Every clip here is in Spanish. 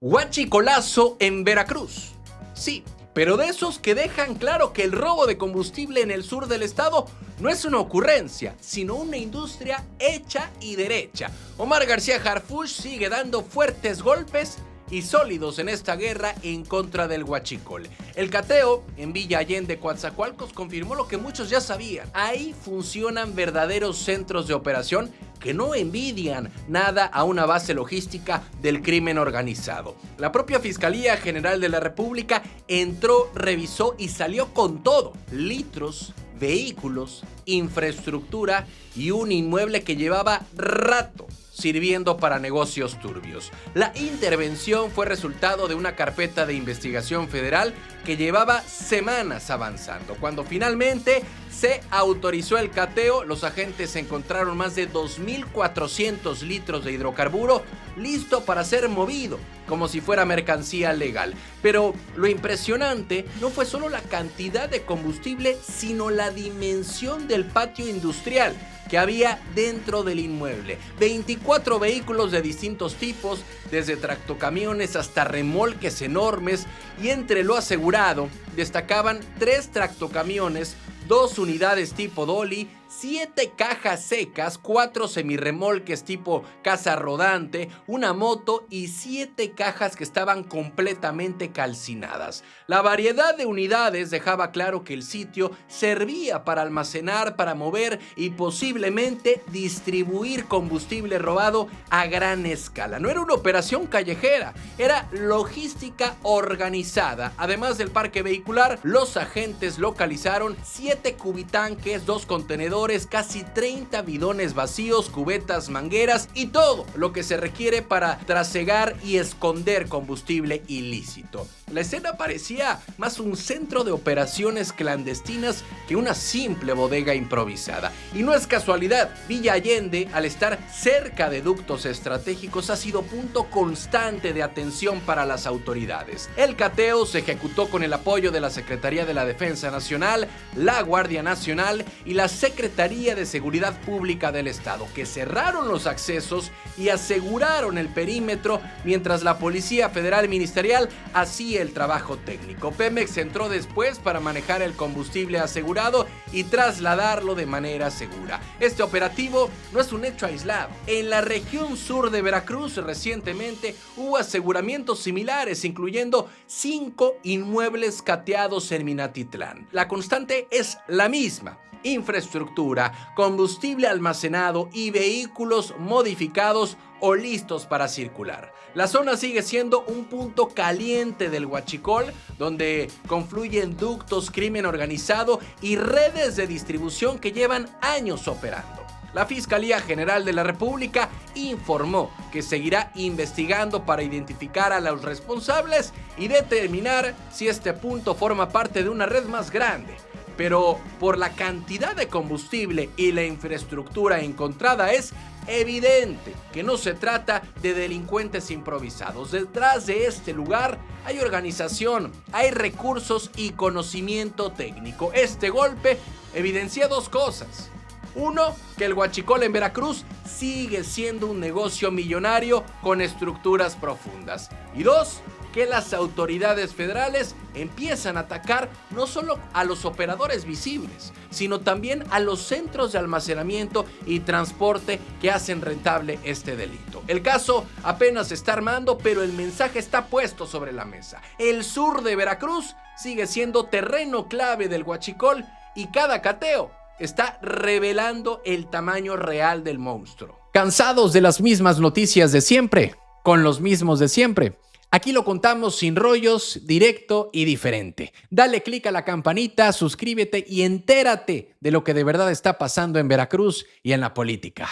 Huachicolazo en Veracruz. Sí, pero de esos que dejan claro que el robo de combustible en el sur del estado no es una ocurrencia, sino una industria hecha y derecha. Omar García Harfuch sigue dando fuertes golpes y sólidos en esta guerra en contra del huachicol. El cateo en Villa Allende, Coatzacoalcos, confirmó lo que muchos ya sabían. Ahí funcionan verdaderos centros de operación que no envidian nada a una base logística del crimen organizado. La propia Fiscalía General de la República entró, revisó y salió con todo: litros, vehículos, infraestructura y un inmueble que llevaba rato sirviendo para negocios turbios. La intervención fue resultado de una carpeta de investigación federal que llevaba semanas avanzando. Cuando finalmente se autorizó el cateo, los agentes encontraron más de 2.400 litros de hidrocarburo listo para ser movido, como si fuera mercancía legal. Pero lo impresionante no fue solo la cantidad de combustible, sino la dimensión del patio industrial que había dentro del inmueble. 24 vehículos de distintos tipos, desde tractocamiones hasta remolques enormes, y entre lo asegurado destacaban 3 tractocamiones, 2 unidades tipo dolly, 7 cajas secas, 4 semirremolques tipo casa rodante, una moto y 7 cajas que estaban completamente calcinadas. La variedad de unidades dejaba claro que el sitio servía para almacenar, para mover y posiblemente distribuir combustible robado a gran escala. No era una operación callejera, era logística organizada. Además del parque vehicular, los agentes localizaron 7 cubitanques, 2 contenedores, casi 30 bidones vacíos, cubetas, mangueras y todo lo que se requiere para trasegar y esconder combustible ilícito. La escena parecía más un centro de operaciones clandestinas que una simple bodega improvisada. Y no es casualidad, Villa Allende, al estar cerca de ductos estratégicos, ha sido punto constante de atención para las autoridades. El cateo se ejecutó con el apoyo de la Secretaría de la Defensa Nacional, la Guardia Nacional y la Secretaría de Seguridad Pública del Estado, que cerraron los accesos y aseguraron el perímetro mientras la Policía Federal Ministerial hacía el trabajo técnico. Pemex entró después para manejar el combustible asegurado y trasladarlo de manera segura. Este operativo no es un hecho aislado. En la región sur de Veracruz recientemente hubo aseguramientos similares, incluyendo 5 inmuebles cateados en Minatitlán. La constante es la misma: infraestructura, combustible almacenado y vehículos modificados o listos para circular. La zona sigue siendo un punto caliente del huachicol, donde confluyen ductos, crimen organizado y redes de distribución que llevan años operando. La Fiscalía General de la República informó que seguirá investigando para identificar a los responsables y determinar si este punto forma parte de una red más grande. Pero por la cantidad de combustible y la infraestructura encontrada, es evidente que no se trata de delincuentes improvisados. Detrás de este lugar hay organización, hay recursos y conocimiento técnico. Este golpe evidencia 2 cosas. 1, que el huachicol en Veracruz sigue siendo un negocio millonario con estructuras profundas. Y 2, que las autoridades federales empiezan a atacar no solo a los operadores visibles, sino también a los centros de almacenamiento y transporte que hacen rentable este delito. El caso apenas se está armando, pero el mensaje está puesto sobre la mesa. El sur de Veracruz sigue siendo terreno clave del huachicol y cada cateo está revelando el tamaño real del monstruo. ¿Cansados de las mismas noticias de siempre? ¿Con los mismos de siempre? Aquí lo contamos sin rollos, directo y diferente. Dale click a la campanita, suscríbete y entérate de lo que de verdad está pasando en Veracruz y en la política.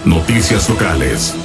Noticias locales.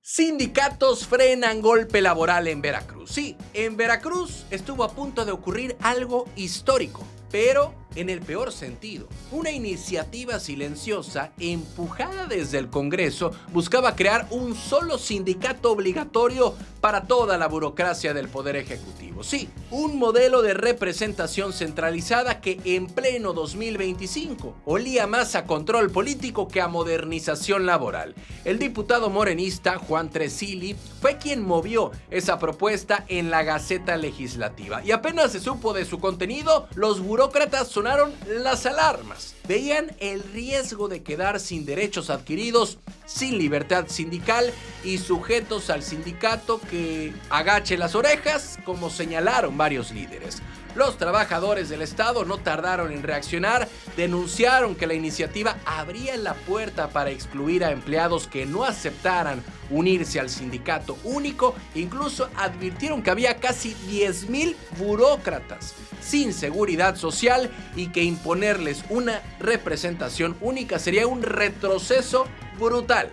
Sindicatos frenan golpe laboral en Veracruz. Sí, en Veracruz estuvo a punto de ocurrir algo histórico, pero en el peor sentido. Una iniciativa silenciosa, empujada desde el Congreso, buscaba crear un solo sindicato obligatorio para toda la burocracia del Poder Ejecutivo. Sí, un modelo de representación centralizada que en pleno 2025 olía más a control político que a modernización laboral. El diputado morenista Juan Tresili fue quien movió esa propuesta en la Gaceta Legislativa y apenas se supo de su contenido, los burócratas sonaron las alarmas. Veían el riesgo de quedar sin derechos adquiridos, sin libertad sindical y sujetos al sindicato que agache las orejas, como señalaron varios líderes. Los trabajadores del Estado no tardaron en reaccionar, denunciaron que la iniciativa abría la puerta para excluir a empleados que no aceptaran unirse al sindicato único, incluso advirtieron que había casi 10,000 burócratas sin seguridad social y que imponerles una representación única sería un retroceso brutal.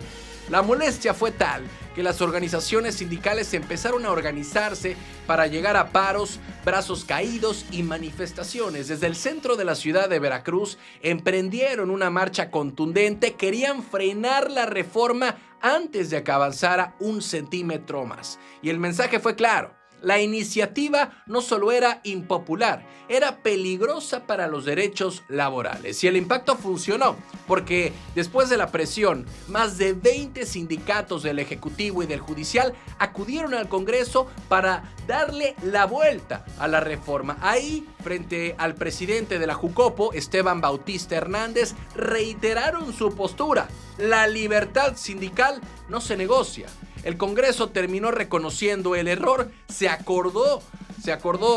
La molestia fue tal que las organizaciones sindicales empezaron a organizarse para llegar a paros, brazos caídos y manifestaciones. Desde el centro de la ciudad de Veracruz emprendieron una marcha contundente, querían frenar la reforma antes de que avanzara un centímetro más. Y el mensaje fue claro. La iniciativa no solo era impopular, era peligrosa para los derechos laborales. Y el impacto funcionó, porque después de la presión, más de 20 sindicatos del Ejecutivo y del Judicial acudieron al Congreso para darle la vuelta a la reforma. Ahí, frente al presidente de la Jucopo, Esteban Bautista Hernández, reiteraron su postura. La libertad sindical no se negocia. El Congreso terminó reconociendo el error, se acordó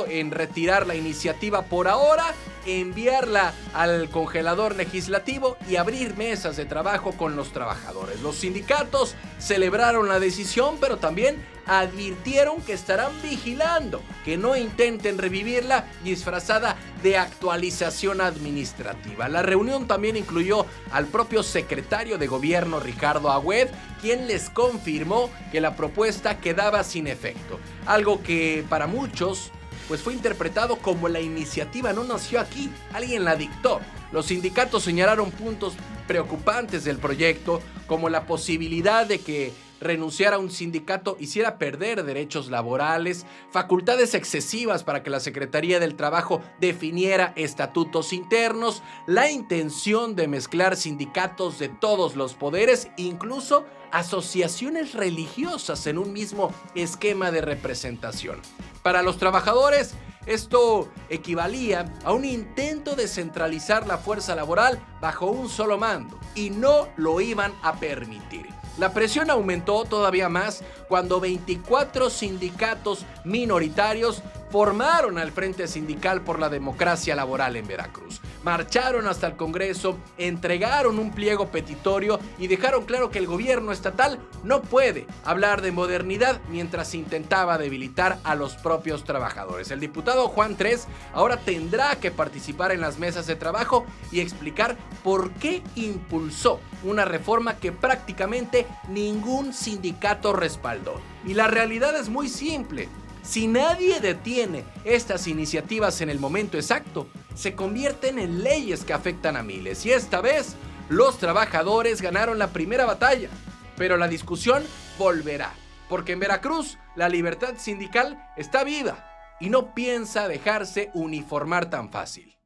en retirar la iniciativa por ahora, enviarla al congelador legislativo y abrir mesas de trabajo con los trabajadores. Los sindicatos celebraron la decisión, pero también advirtieron que estarán vigilando que no intenten revivirla disfrazada de actualización administrativa. La reunión también incluyó al propio secretario de Gobierno, Ricardo Agüed, quien les confirmó que la propuesta quedaba sin efecto. Algo que para muchos pues fue interpretado como la iniciativa no nació aquí, alguien la dictó. Los sindicatos señalaron puntos preocupantes del proyecto, como la posibilidad de que renunciar a un sindicato hiciera perder derechos laborales, facultades excesivas para que la Secretaría del Trabajo definiera estatutos internos, la intención de mezclar sindicatos de todos los poderes, incluso asociaciones religiosas en un mismo esquema de representación. Para los trabajadores, esto equivalía a un intento de centralizar la fuerza laboral bajo un solo mando, y no lo iban a permitir. La presión aumentó todavía más cuando 24 sindicatos minoritarios formaron al Frente Sindical por la Democracia Laboral en Veracruz. Marcharon hasta el Congreso, entregaron un pliego petitorio y dejaron claro que el gobierno estatal no puede hablar de modernidad mientras intentaba debilitar a los propios trabajadores. El diputado Juan Tres ahora tendrá que participar en las mesas de trabajo y explicar por qué impulsó una reforma que prácticamente ningún sindicato respaldó. Y la realidad es muy simple. Si nadie detiene estas iniciativas en el momento exacto, se convierten en leyes que afectan a miles. Y esta vez, los trabajadores ganaron la primera batalla, pero la discusión volverá, porque en Veracruz la libertad sindical está viva y no piensa dejarse uniformar tan fácil.